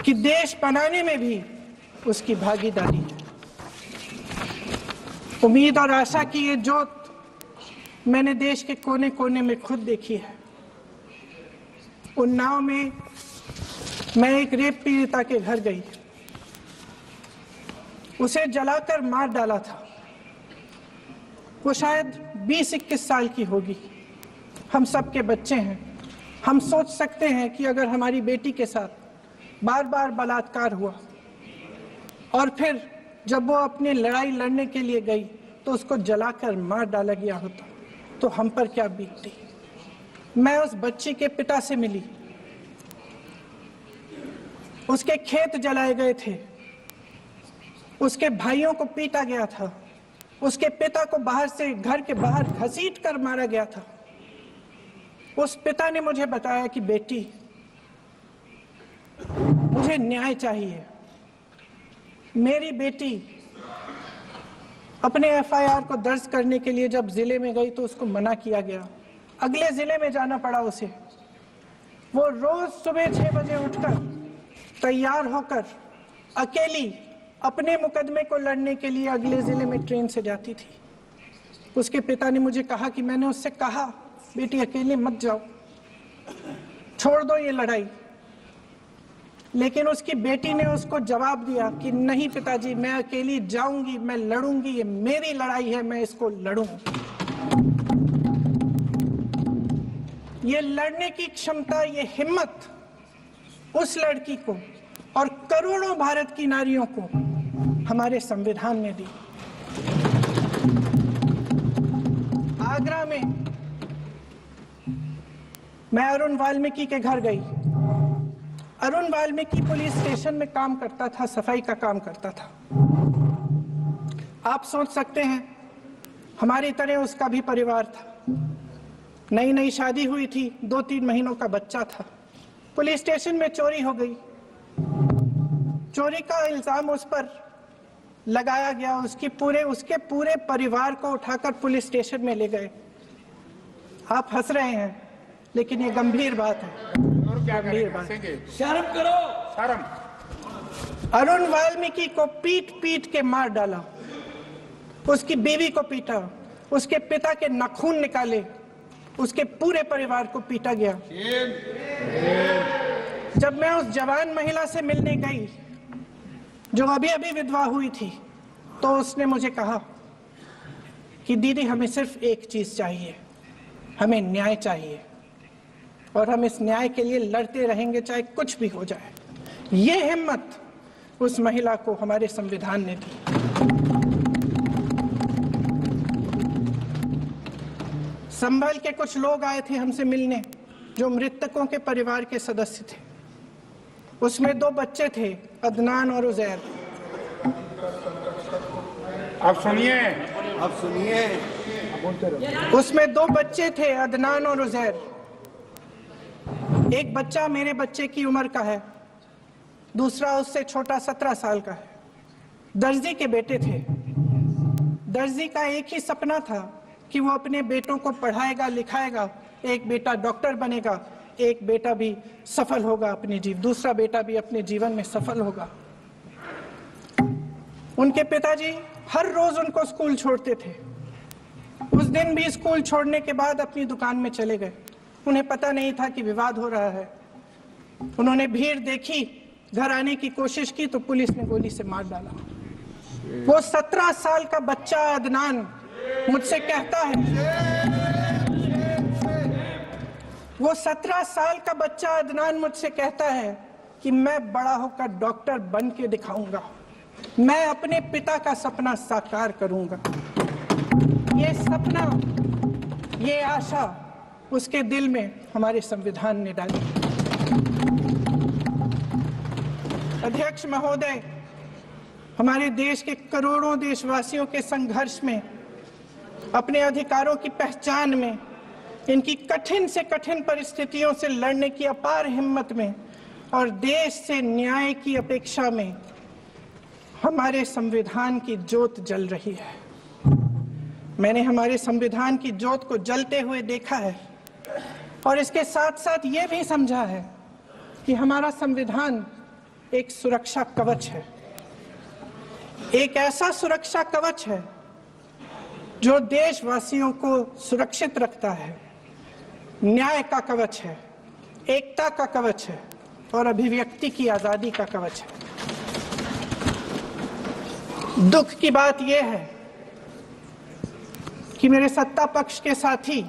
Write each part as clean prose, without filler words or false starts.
कि देश बनाने में भी उसकी भागीदारी है। उम्मीद और आशा की ये जोत मैंने देश के कोने कोने में खुद देखी है। उन्नाव में मैं एक रेप पीड़िता के घर गई, उसे जलाकर मार डाला था। वो शायद 20-21 साल की होगी। हम सबके बच्चे हैं। हम सोच सकते हैं कि अगर हमारी बेटी के साथ बार बार बलात्कार हुआ और फिर जब वो अपनी लड़ाई लड़ने के लिए गई तो उसको जलाकर मार डाला गया होता तो हम पर क्या बीतती। मैं उस बच्ची के पिता से मिली। उसके खेत जलाए गए थे, उसके भाइयों को पीटा गया था, उसके पिता को बाहर से घर के बाहर घसीट कर मारा गया था। उस पिता ने मुझे बताया कि बेटी, मुझे न्याय चाहिए। मेरी बेटी अपने एफआईआर को दर्ज करने के लिए जब जिले में गई तो उसको मना किया गया। अगले जिले में जाना पड़ा उसे। वो रोज सुबह 6 बजे उठकर तैयार होकर अकेली अपने मुकदमे को लड़ने के लिए अगले जिले में ट्रेन से जाती थी। उसके पिता ने मुझे कहा कि मैंने उससे कहा, बेटी अकेले मत जाओ, छोड़ दो ये लड़ाई। लेकिन उसकी बेटी ने उसको जवाब दिया कि नहीं पिताजी, मैं अकेली जाऊंगी, मैं लड़ूंगी, ये मेरी लड़ाई है, मैं इसको लड़ूंगी। ये लड़ने की क्षमता, ये हिम्मत उस लड़की को और करोड़ों भारत की नारियों को हमारे संविधान ने दी। आगरा में मैं अरुण वाल्मीकि के घर गई। अरुण वाल्मीकि पुलिस स्टेशन में काम करता था, सफाई का काम करता था। आप सोच सकते हैं हमारी तरह उसका भी परिवार था। नई नई शादी हुई थी, 2-3 महीनों का बच्चा था। पुलिस स्टेशन में चोरी हो गई। चोरी का इल्जाम उस पर लगाया गया। उसके पूरे परिवार को उठाकर पुलिस स्टेशन में ले गए। आप हंस रहे हैं, लेकिन ये गंभीर बात है। गंभीर बात। शर्म करो, शर्म। अरुण वाल्मीकि को पीट पीट के मार डाला, उसकी बीवी को पीटा, उसके पिता के नाखून निकाले, उसके पूरे परिवार को पीटा गया। जब मैं उस जवान महिला से मिलने गई जो अभी अभी विधवा हुई थी, तो उसने मुझे कहा कि दीदी, हमें सिर्फ एक चीज चाहिए, हमें न्याय चाहिए और हम इस न्याय के लिए लड़ते रहेंगे, चाहे कुछ भी हो जाए। ये हिम्मत उस महिला को हमारे संविधान ने दी। संभल के कुछ लोग आए थे हमसे मिलने, जो मृतकों के परिवार के सदस्य थे। उसमें 2 बच्चे थे, अदनान और उजैर। अब सुनिए, उसमें 2 बच्चे थे, अदनान और उजैर। एक बच्चा मेरे बच्चे की उम्र का है, दूसरा उससे छोटा 17 साल का है। दर्जी के बेटे थे। दर्जी का एक ही सपना था कि वो अपने बेटों को पढ़ाएगा, लिखाएगा। एक बेटा डॉक्टर बनेगा, एक बेटा भी सफल होगा दूसरा बेटा भी अपने जीवन में सफल होगा। उनके पिताजी हर रोज उनको स्कूल छोड़ते थे। उस दिन भी स्कूल छोड़ने के बाद अपनी दुकान में चले गए। उन्हें पता नहीं था कि विवाद हो रहा है। उन्होंने भीड़ देखी, घर आने की कोशिश की तो पुलिस ने गोली से मार डाला। वो 17 साल का बच्चा अदनान मुझसे कहता है, वो 17 साल का बच्चा अदनान मुझसे कहता है कि मैं बड़ा होकर डॉक्टर बन के दिखाऊंगा, मैं अपने पिता का सपना साकार करूंगा। ये सपना, ये आशा उसके दिल में हमारे संविधान ने डाली। अध्यक्ष महोदय, हमारे देश के करोड़ों देशवासियों के संघर्ष में, अपने अधिकारों की पहचान में, इनकी कठिन से कठिन परिस्थितियों से लड़ने की अपार हिम्मत में और देश से न्याय की अपेक्षा में हमारे संविधान की ज्योत जल रही है। मैंने हमारे संविधान की ज्योत को जलते हुए देखा है और इसके साथ साथ ये भी समझा है कि हमारा संविधान एक सुरक्षा कवच है, एक ऐसा सुरक्षा कवच है जो देशवासियों को सुरक्षित रखता है, न्याय का कवच है, एकता का कवच है और अभिव्यक्ति की आजादी का कवच है। दुख की बात यह है कि मेरे सत्ता पक्ष के साथी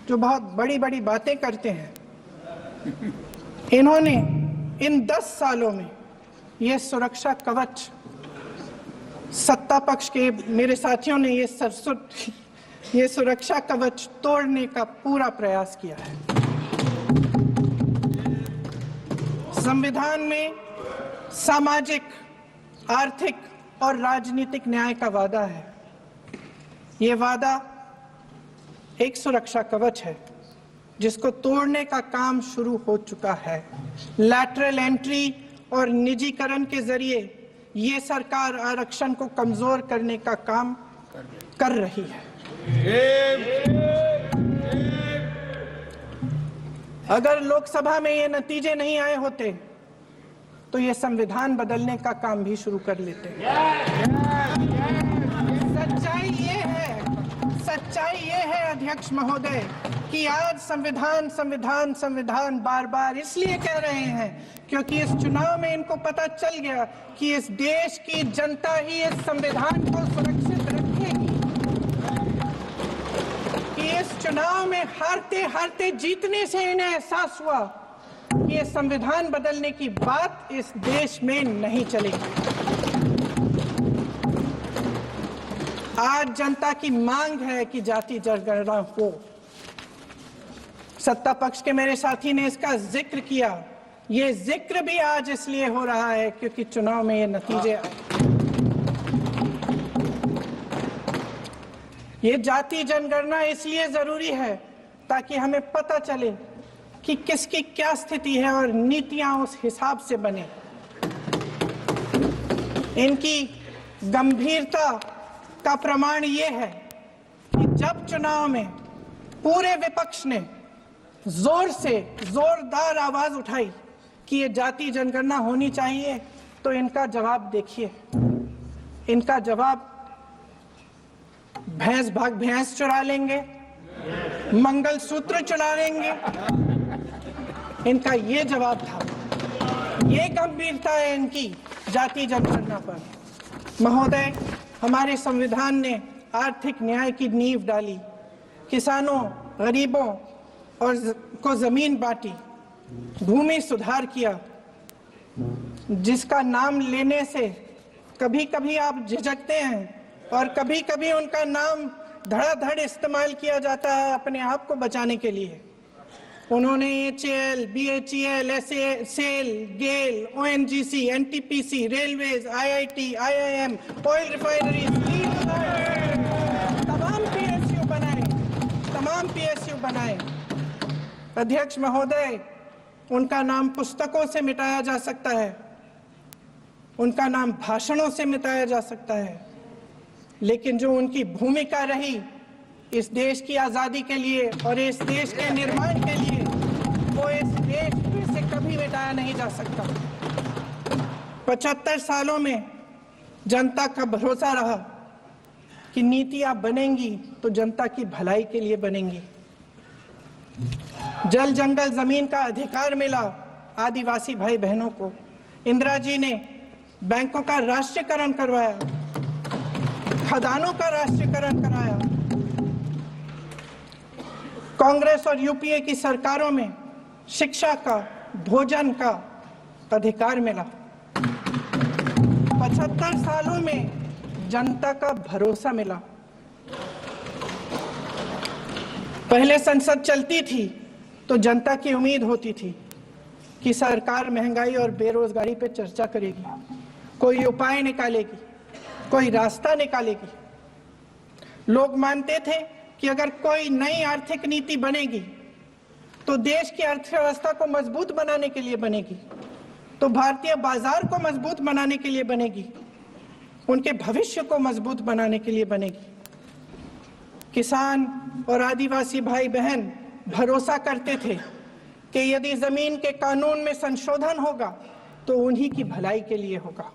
जो बहुत बड़ी बड़ी बातें करते हैं, इन्होंने इन 10 सालों में यह सुरक्षा कवच, सत्ता पक्ष के मेरे साथियों ने ये सुरक्षा कवच तोड़ने का पूरा प्रयास किया है। संविधान में सामाजिक, आर्थिक और राजनीतिक न्याय का वादा है। ये वादा एक सुरक्षा कवच है जिसको तोड़ने का काम शुरू हो चुका है। लैटरल एंट्री और निजीकरण के जरिए ये सरकार आरक्षण को कमजोर करने का काम कर रही है। अगर लोकसभा में ये नतीजे नहीं आए होते तो ये संविधान बदलने का काम भी शुरू कर लेते। सच्चाई ये है अध्यक्ष महोदय कि आज संविधान बार बार इसलिए कह रहे हैं क्योंकि इस चुनाव में इनको पता चल गया कि इस देश की जनता ही इस संविधान को सुरक्षित रखेगी, कि इस चुनाव में हारते जीतने से इन्हें एहसास हुआ कि ये संविधान बदलने की बात इस देश में नहीं चलेगी। आज जनता की मांग है कि जाति जनगणना हो। सत्ता पक्ष के मेरे साथी ने इसका जिक्र किया। ये जिक्र भी आज इसलिए हो रहा है क्योंकि चुनाव में ये नतीजे आए। ये जाति जनगणना इसलिए जरूरी है ताकि हमें पता चले कि किसकी क्या स्थिति है और नीतियां उस हिसाब से बने। इनकी गंभीरता का प्रमाण ये है कि जब चुनाव में पूरे विपक्ष ने जोरदार आवाज उठाई कि ये जाति जनगणना होनी चाहिए, तो इनका जवाब देखिए। इनका जवाब भैंस चुरा लेंगे, मंगलसूत्र चुरा लेंगे, इनका ये जवाब था। ये गंभीरता है इनकी जाति जनगणना पर। महोदय, हमारे संविधान ने आर्थिक न्याय की नींव डाली, किसानों, गरीबों और को जमीन बांटी, भूमि सुधार किया, जिसका नाम लेने से कभी कभी आप झिझकते हैं और कभी कभी उनका नाम धड़ाधड़ इस्तेमाल किया जाता है अपने आप को बचाने के लिए। उन्होंने HAL, BHEL, SAIL, GAIL, ONGC, NTPC, railways, IIT, IIM, oil refineries, तमाम PSU बनाए। अध्यक्ष महोदय, उनका नाम पुस्तकों से मिटाया जा सकता है, उनका नाम भाषणों से मिटाया जा सकता है, लेकिन जो उनकी भूमिका रही इस देश की आजादी के लिए और इस देश के निर्माण के लिए, वो इस देश से कभी मिटाया नहीं जा सकता। 75 सालों में जनता का भरोसा रहा कि नीतियां बनेंगी तो जनता की भलाई के लिए बनेंगी। जल जंगल जमीन का अधिकार मिला आदिवासी भाई बहनों को। इंदिरा जी ने बैंकों का राष्ट्रीयकरण करवाया, खदानों का राष्ट्रीयकरण कराया। कांग्रेस और यूपीए की सरकारों में शिक्षा का, भोजन का अधिकार मिला। 75 सालों में जनता का भरोसा मिला। पहले संसद चलती थी तो जनता की उम्मीद होती थी कि सरकार महंगाई और बेरोजगारी पर चर्चा करेगी, कोई उपाय निकालेगी, कोई रास्ता निकालेगी। लोग मानते थे कि अगर कोई नई आर्थिक नीति बनेगी तो देश की अर्थव्यवस्था को मजबूत बनाने के लिए बनेगी, तो भारतीय बाजार को मजबूत बनाने के लिए बनेगी, उनके भविष्य को मजबूत बनाने के लिए बनेगी। किसान और आदिवासी भाई बहन भरोसा करते थे कि यदि जमीन के कानून में संशोधन होगा तो उन्हीं की भलाई के लिए होगा।